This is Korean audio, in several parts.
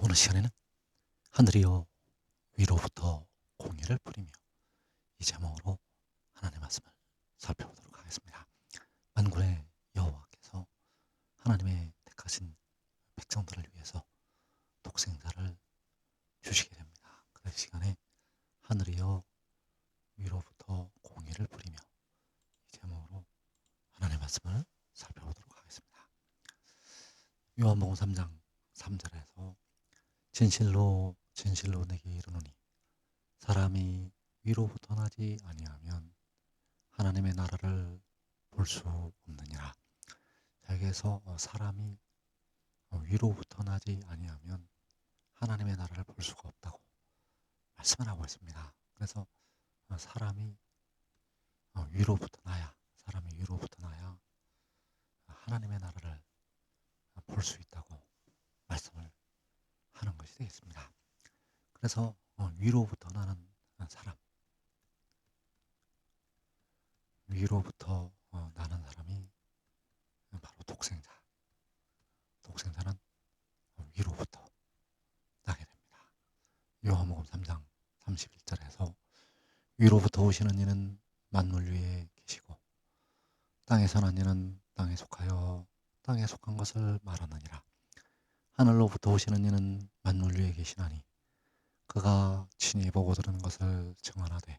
오늘 시간에는 하늘이여 위로부터 공의를 부리며 이 제목으로 하나님의 말씀을 살펴보도록 하겠습니다. 만군의 여호와께서 하나님의 택하신 백성들을 위해서 독생자를 주시게 됩니다. 그 시간에 하늘이여 위로부터 공의를 부리며 이 제목으로 하나님의 말씀을 살펴보도록 하겠습니다. 요한복음 3장 3절에서 진실로 진실로 내게 이르노니 사람이 위로부터 나지 아니하면 하나님의 나라를 볼 수 없느니라. 자, 여기에서 사람이 위로부터 나지 아니하면 하나님의 나라를 볼 수가 없다고 말씀을 하고 있습니다. 그래서 사람이 사람이 위로부터 나야 하나님의 나라를 볼 수 있다고 말씀을 하는 것이 되겠습니다. 그래서 위로부터 나는 사람, 위로부터 나는 사람이 바로 독생자. 독생자는 위로부터 나게 됩니다. 요한복음 3장 31절에서 위로부터 오시는 이는 만물 위에 계시고 땅에서 난 이는 땅에 속하여 땅에 속한 것을 말하느니라. 하늘로부터 오시는 이는 만물 위에 계시나니 그가 친히 보고 들은 것을 증언하되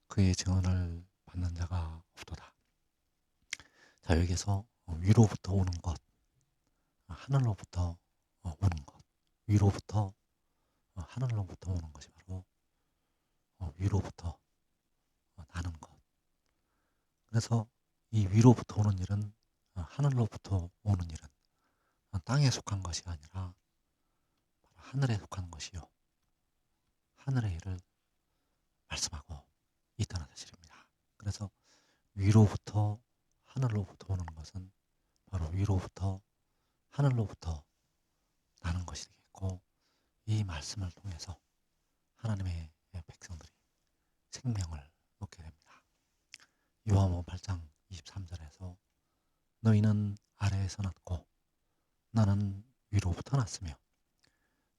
그의 증언을 받는 자가 없도다. 자, 여기서 위로부터 오는 것, 하늘로부터 오는 것, 위로부터 하늘로부터 오는 것이 바로 위로부터 나는 것. 그래서 이 위로부터 오는 일은 하늘로부터 오는 일은 땅에 속한 것이 아니라 하늘에 속한 것이요, 하늘의 일을 말씀하고 있다는 사실입니다. 그래서 위로부터 하늘로부터 오는 것은 바로 위로부터 하늘로부터 나는 것이 되겠고, 이 말씀을 통해서 하나님의 백성들이 생명을 얻게 됩니다. 요한복음 8장 23절에서 너희는 아래에서 났고 나는 위로부터 났으며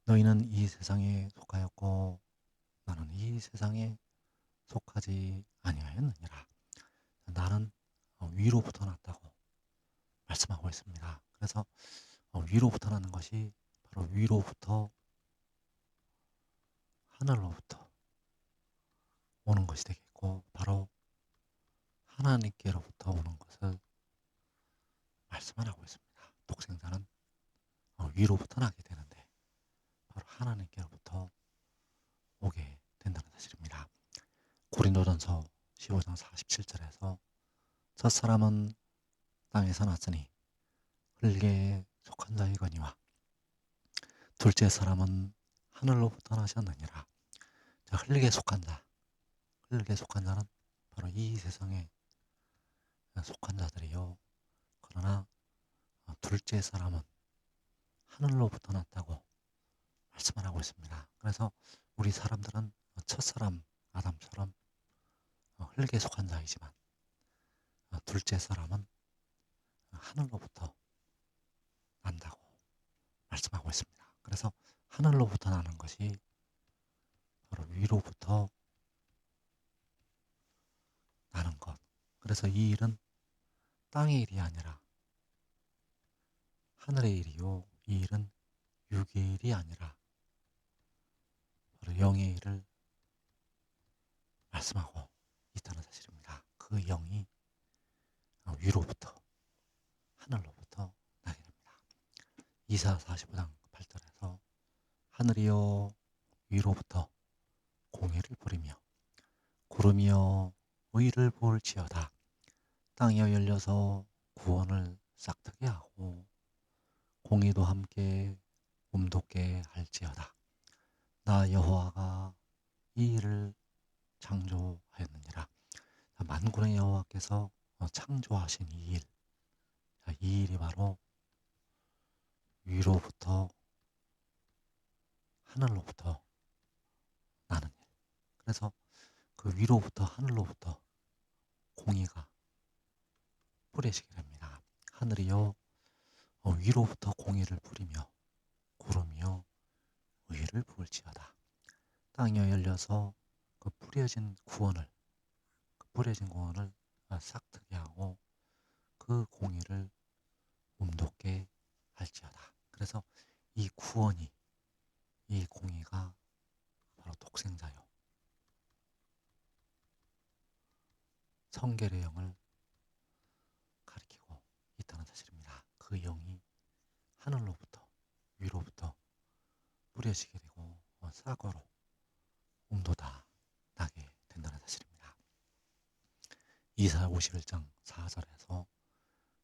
너희는 이 세상에 속하였고 나는 이 세상에 속하지 아니하였느니라. 나는 위로부터 났다고 말씀하고 있습니다. 그래서 위로부터 나는 것이 바로 위로부터 하늘로부터 오는 것이 되겠고, 바로 하나님께로부터 오는 것을 말씀을 하고 있습니다. 독생자는 위로부터 나게 되는데 바로 하나님께로부터 오게 된다는 사실입니다. 고린도전서 15장 47절에서 첫사람은 땅에서 났으니 흙에 속한 자이거니와 둘째 사람은 하늘로부터 나셨느니라. 자, 흙에 속한 자는 바로 이 세상에 속한 자들이요. 그러나 둘째 사람은 하늘로부터 났다고 말씀을 하고 있습니다. 그래서 우리 사람들은 첫사람 아담처럼 흙에 속한 자이지만 둘째 사람은 하늘로부터 난다고 말씀하고 있습니다. 그래서 하늘로부터 나는 것이 바로 위로부터 나는 것. 그래서 이 일은 땅의 일이 아니라 하늘의 일이요. 이 일은 육의 일이 아니라 바로 영의 일을 말씀하고 있다는 사실입니다. 그 영이 위로부터 하늘로부터 나게 됩니다. 이사 45장 8절에서 하늘이여 위로부터 공의를 부리며 구름이여 의를 부을지어다. 땅이여 열려서 구원을 싹트게 하고 공의도 함께 움돋게 할지어다. 나 여호와가 이 일을 창조하였느니라. 만군의 여호와께서 창조하신 이 일, 이 일이 바로 위로부터 하늘로부터 나는 일. 그래서 그 위로부터 하늘로부터 공의가 뿌려지게 됩니다. 하늘이여 위로부터 공의를 뿌리며 구름이여 공의를 부을지어다. 땅이 열려서 그 뿌려진 구원을 싹 트게 하고 그 공의를 움돋게 할지어다. 그래서 이 구원이, 이 공의가 바로 독생자요, 성결의 영을 가리키고 있다는 사실입니다. 그 영이 하늘로부터, 위로부터 뿌려지게 되고 싹으로 움돋아 나게 된다는 사실입니다. 이사야 51장 4절에서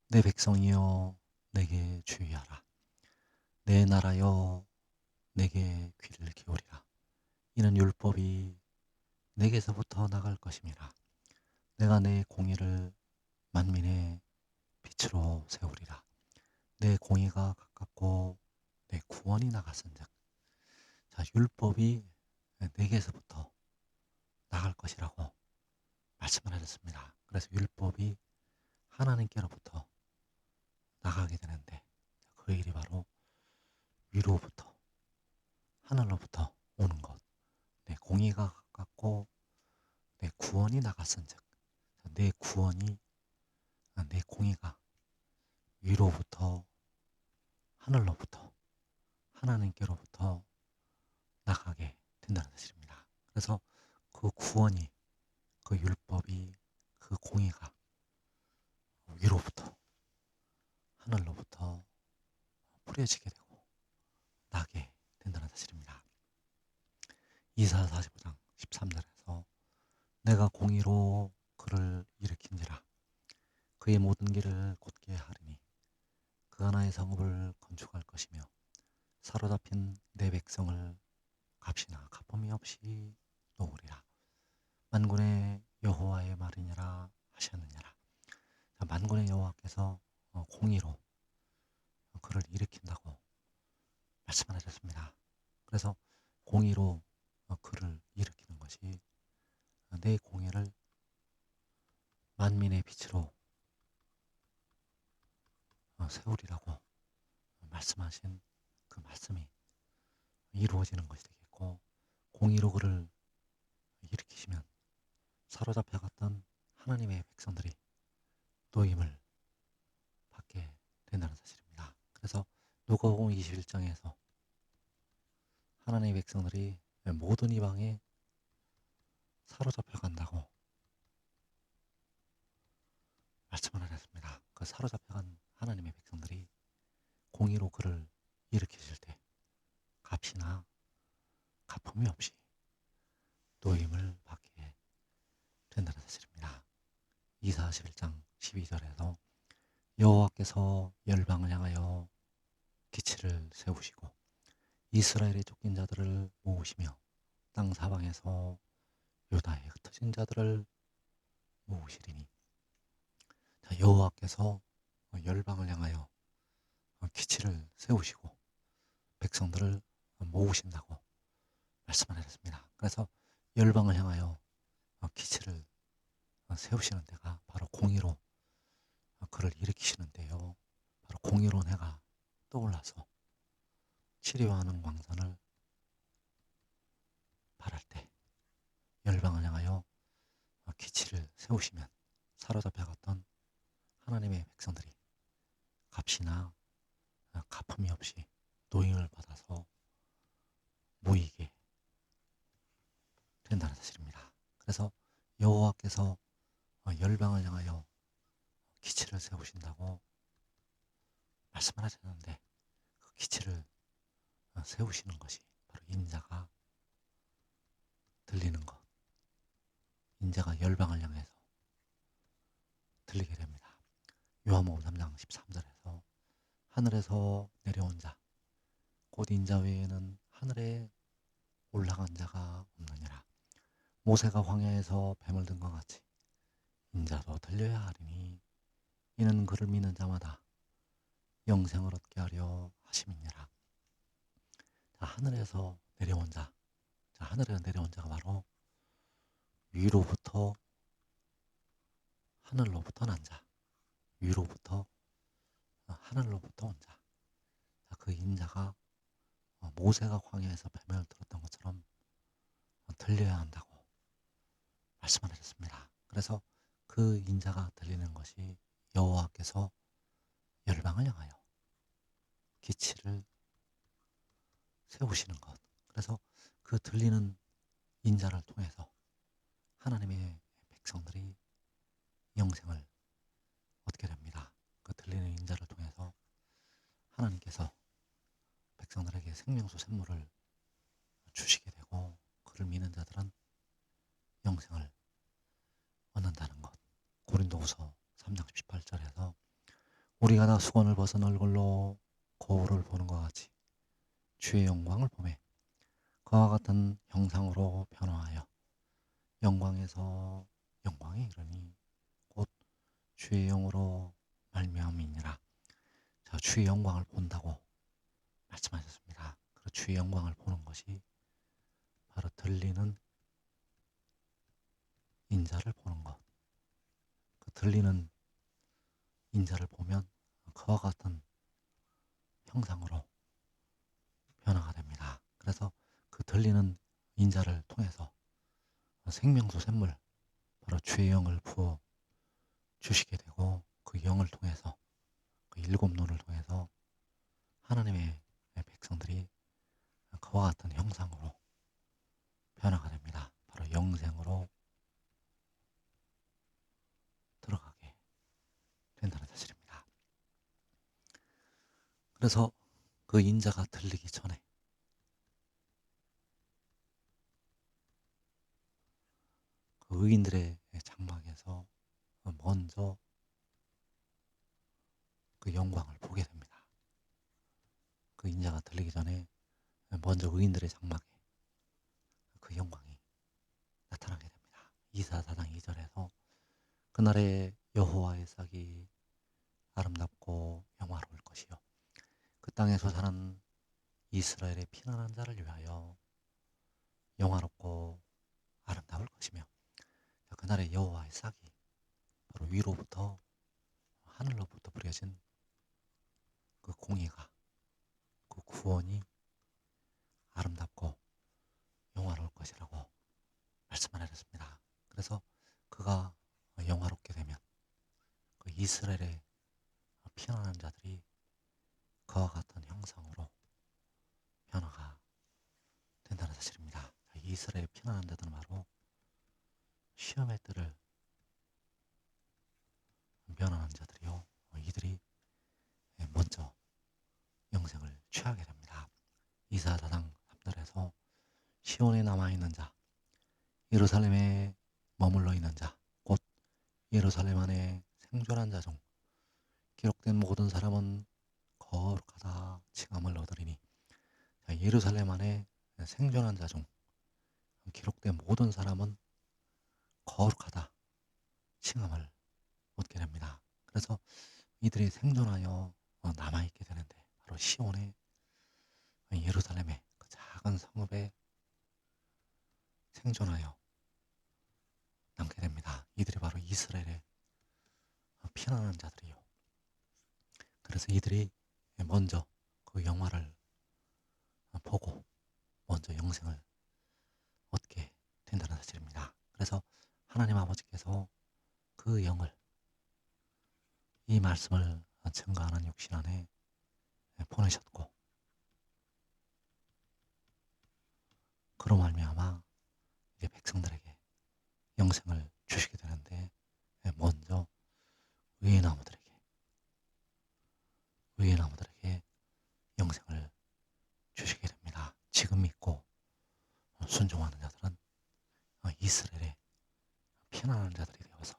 내 백성이여 내게 주의하라. 내 나라여 내게 귀를 기울이라. 이는 율법이 내게서부터 나갈 것임이라. 내가 내 공의를 만민의 빛으로 세우리라. 내 공의가 가깝고 내 구원이 나갔은즉. 자, 율법이 내게서부터 나갈 것이라고 말씀을 하셨습니다. 그래서 율법이 하나님께로부터 나가게 되는데 그 일이 바로 위로부터, 하늘로부터 오는 것. 내 공의가 가깝고 내 구원이 나갔은즉. 내 구원이, 내 공의가 위로부터, 하늘로부터, 하나님께로부터 나가게 된다는 사실입니다. 그래서 그 구원이, 그 율법이, 그 공의가 위로부터, 하늘로부터 뿌려지게 되고 나게 된다는 사실입니다. 이사야 45장 13절에서 내가 공의로 그를 일으킨지라. 그의 모든 길을 곧게 하리니 그 하나의 성읍을 건축할 것이며 사로잡힌 내 백성을 값이나 가품이 없이 놓으리라. 만군의 여호와의 말이니라 하셨느니라. 만군의 여호와께서 공의로 그를 일으킨다고 말씀을 하셨습니다. 그래서 공의로 그를 일으키는 것이 내 공의를 만민의 빛으로 세우리라고 말씀하신 그 말씀이 이루어지는 것이 되겠고, 공의로 그를 일으키시면 사로잡혀갔던 하나님의 백성들이 노임을 받게 된다는 사실입니다. 그래서 누가복음 21장에서 하나님의 백성들이 모든 이방에 사로잡혀간다고 말씀을 하셨습니다. 그 사로잡혀간 하나님의 백성들이 공의로 그를 일으키실 때 값이나 가품이 없이 노임을 받게 된다는 사실입니다. 이사야 11장 12절에서 여호와께서 열방을 향하여 기치를 세우시고 이스라엘의 쫓긴 자들을 모으시며 땅 사방에서 유다의 흩어진 자들을 모으시리니. 자, 여호와께서 열방을 향하여 기치를 세우시고 백성들을 모으신다고 말씀을 하셨습니다. 그래서 열방을 향하여 기치를 세우시는 데가 바로 공의로 그를 일으키시는데요. 바로 공의로운 해가 떠올라서 치료하는 광선을 발할 때 열방을 향하여 기치를 세우시면 사로잡혀갔던 하나님의 백성들이 값이나 가품이 없이 노임을 받아서 모이게 된다는 사실입니다. 그래서 여호와께서 열방을 향하여 기치를 세우신다고 말씀을 하셨는데 그 기치를 세우시는 것이 바로 인자가 들리는 것, 인자가 열방을 향해서 들리게 됩니다. 요한복음 3장 13절에서 하늘에서 내려온 자, 곧 인자 외에는 하늘에 올라간 자가 없느니라. 모세가 광야에서 뱀을 든 것 같이 인자도 들려야 하리니 이는 그를 믿는 자마다 영생을 얻게 하려 하심이니라. 자, 하늘에서 내려온 자, 하늘에서 내려온 자가 바로 위로부터 하늘로부터 난 자, 위로부터 하늘로부터 온 자, 그 인자가 모세가 광야에서 뱀을 들었던 것처럼 들려야 한다고 말씀을 하셨습니다. 그래서 그 인자가 들리는 것이 여호와께서 열방을 향하여 기치를 세우시는 것. 그래서 그 들리는 인자를 통해서 하나님의 백성들이 영생을 얻게 됩니다. 그 들리는 인자를 통해서 하나님께서 백성들에게 생명수 샘물을 주시게 되고 그를 믿는 자들은 영생을 얻는다는 것. 고린도후서 3장 18절에서 우리가 다 수건을 벗은 얼굴로 거울을 보는 것 같이 주의 영광을 보매 그와 같은 형상으로 변화하여 영광에서 영광에 이르니 곧 주의 영으로 말미암이니라. 자, 주의 영광을 본다고 말씀하셨습니다. 그 주의 영광을 보는 것이 바로 들리는 인자를 보는 것. 그 들리는 인자를 보면 그와 같은 형상으로 변화가 됩니다. 그래서 그 들리는 인자를 통해서 생명수 샘물, 바로 주의 영을 부어 주시게 되고 그 영을 통해서 그 일곱 눈을 통해서 하나님의 백성들이 그와 같은 형상으로 변화가 됩니다. 바로 영생으로 들어가게 된다는 사실입니다. 그래서 그 인자가 들리기 전에 그 의인들의 장막에서 먼저 그 영광을 보게 됩니다. 그 인자가 들리기 전에 먼저 의인들의 장막에 그 영광이 나타나게 됩니다. 이사 4장 2절에서 그날에 여호와의 싹이 아름답고 영화로울 것이요 그 땅에서 사는 이스라엘의 피난한 자를 위하여 영화롭고 아름다울 것이며 그날의 여호와의 싹이 바로 위로부터 하늘로부터 뿌려진 그 공의가 그 구원이 아름답고 영화로울 것이라고 말씀을 하셨습니다. 그래서 그가 영화롭게 되면 그 이스라엘의 피난한 자들이 그와 같은 형상으로 변화가 된다는 사실입니다. 이스라엘 피난한 자들은 바로 시험의 뜰을 면하는 자들이요 이들이 먼저 영생을 취하게 됩니다. 이사 4장 3절에서 시온에 남아있는 자 예루살렘에 머물러 있는 자 곧 예루살렘 안에 생존한 자 중 기록된 모든 사람은 거룩하다 칭함을 얻으리니 예루살렘 안에 생존한 자 중 기록된 모든 사람은 거룩하다 칭함을 얻게 됩니다. 그래서 이들이 생존하여 남아있게 되는데 바로 시온의 예루살렘의 그 작은 성읍에 생존하여 남게 됩니다. 이들이 바로 이스라엘의 피난한 자들이요. 그래서 이들이 먼저 그 영화를 보고 먼저 영생을 얻게 된다는 사실입니다. 그래서 하나님 아버지께서 그 영을 이 말씀을 증거하는 육신 안에 보내셨고 그로 말미암아 이제 백성들에게 영생을 주시게 되는데 먼저 의의 나무들에게 영생을 주시게 됩니다. 지금 믿고 순종하는 자들은 이스라엘의 피난하는 자들이 되어서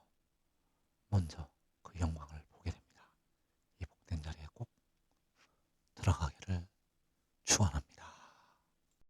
먼저